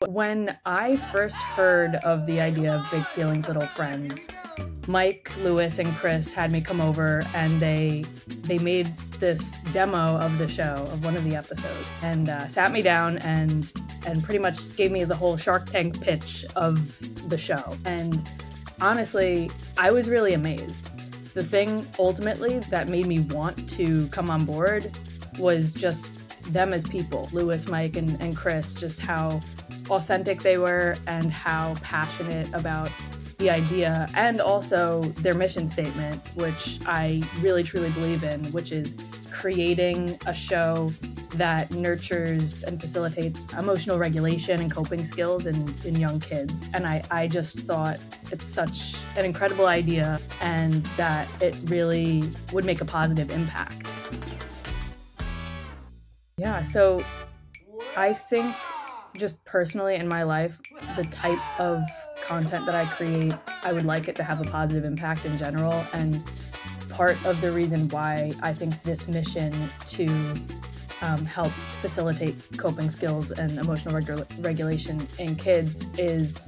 When I first heard of the idea of Big Feelings Little Friends, Mike, Lewis, and Chris had me come over and they made this demo of the show, of one of the episodes, and sat me down and pretty much gave me the whole Shark Tank pitch of the show. And honestly, I was really amazed. The thing ultimately that made me want to come on board was just them as people, Lewis, Mike, and Chris, just how authentic they were and how passionate about the idea, and also their mission statement, which I really truly believe in, which is creating a show that nurtures and facilitates emotional regulation and coping skills in young kids. And I just thought it's such an incredible idea and that it really would make a positive impact. Yeah, so I think just personally in my life, the type of content that I create, I would like it to have a positive impact in general. And part of the reason why I think this mission to help facilitate coping skills and emotional regulation in kids is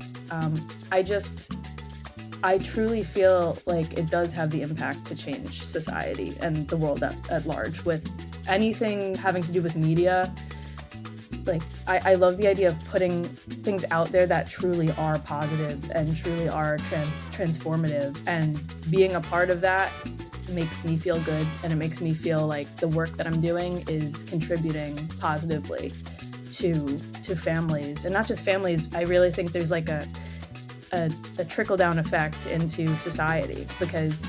I truly feel like it does have the impact to change society and the world at large. With anything having to do with media, like I love the idea of putting things out there that truly are positive and truly are transformative, and being a part of that makes me feel good, and it makes me feel like the work that I'm doing is contributing positively to families, and not just families. I really think there's like a trickle-down effect into society, because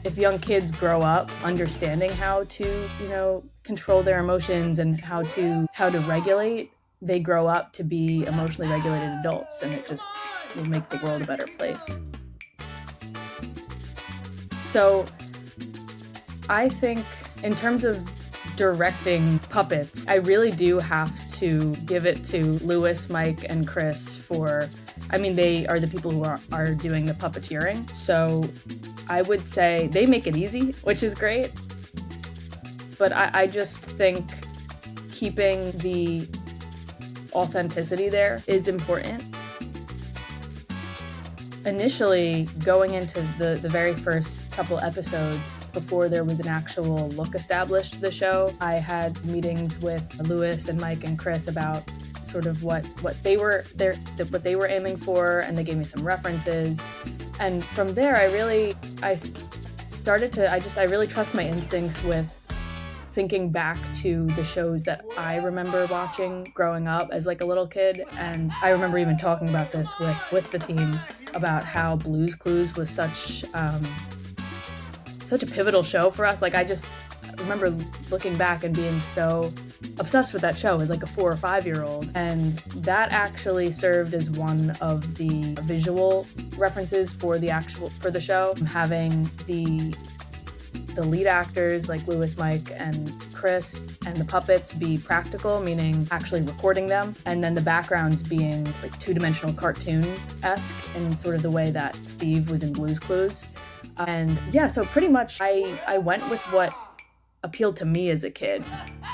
if young kids grow up understanding how to control their emotions and how to regulate, they grow up to be emotionally regulated adults, and it just will make the world a better place. So I think in terms of directing puppets, I really do have to give it to Lewis, Mike, and Chris they are the people who are doing the puppeteering. So I would say they make it easy, which is great. But I just think keeping the authenticity there is important. Initially, going into the very first couple episodes, before there was an actual look established to the show, I had meetings with Lewis and Mike and Chris about sort of what they were aiming for, and they gave me some references. And from there, I really trust my instincts with thinking back to the shows that I remember watching growing up as like a little kid. And I remember even talking about this with the team about how Blue's Clues was such a pivotal show for us. Like I remember looking back and being so obsessed with that show as like a 4 or 5 year old. And that actually served as one of the visual references for the show, having the lead actors like Lewis, Mike, and Chris, and the puppets be practical, meaning actually recording them, and then the backgrounds being like two-dimensional cartoon-esque in sort of the way that Steve was in Blue's Clues. And yeah, so pretty much I went with what appealed to me as a kid,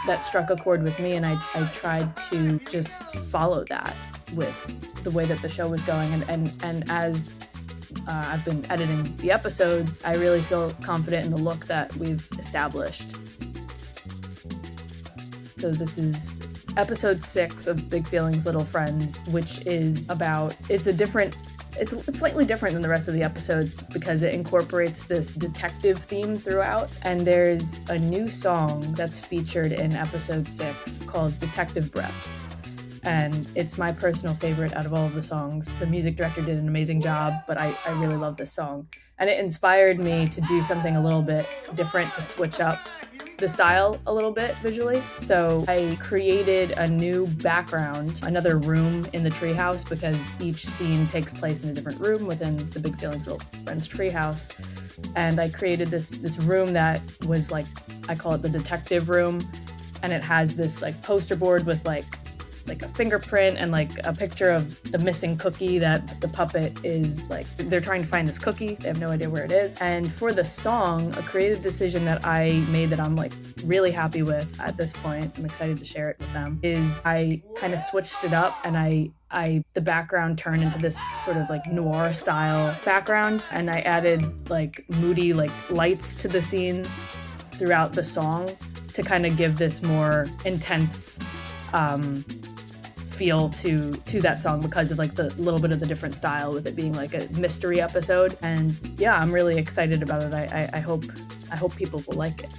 that struck a chord with me, and I tried to just follow that with the way that the show was going. And as I've been editing the episodes, I really feel confident in the look that we've established. So this is episode 6 of Big Feelings Little Friends, which is about, it's slightly different than the rest of the episodes because it incorporates this detective theme throughout. And there's a new song that's featured in episode 6 called Detective Breaths. And it's my personal favorite out of all of the songs. The music director did an amazing job, but I really love this song. And it inspired me to do something a little bit different, to switch up the style a little bit visually. So I created a new background, another room in the treehouse, because each scene takes place in a different room within the Big Feelings Little Friends treehouse. And I created this room that was like, I call it the detective room. And it has this like poster board with like like a fingerprint and like a picture of the missing cookie that the puppet is like, they're trying to find this cookie. They have no idea where it is. And for the song, a creative decision that I made that I'm like really happy with at this point, I'm excited to share it with them, is I kind of switched it up and the background turned into this sort of like noir style background, and I added like moody like lights to the scene throughout the song to kind of give this more intense feel to that song because of like the little bit of the different style with it being like a mystery episode. And yeah, I'm really excited about it. I hope people will like it.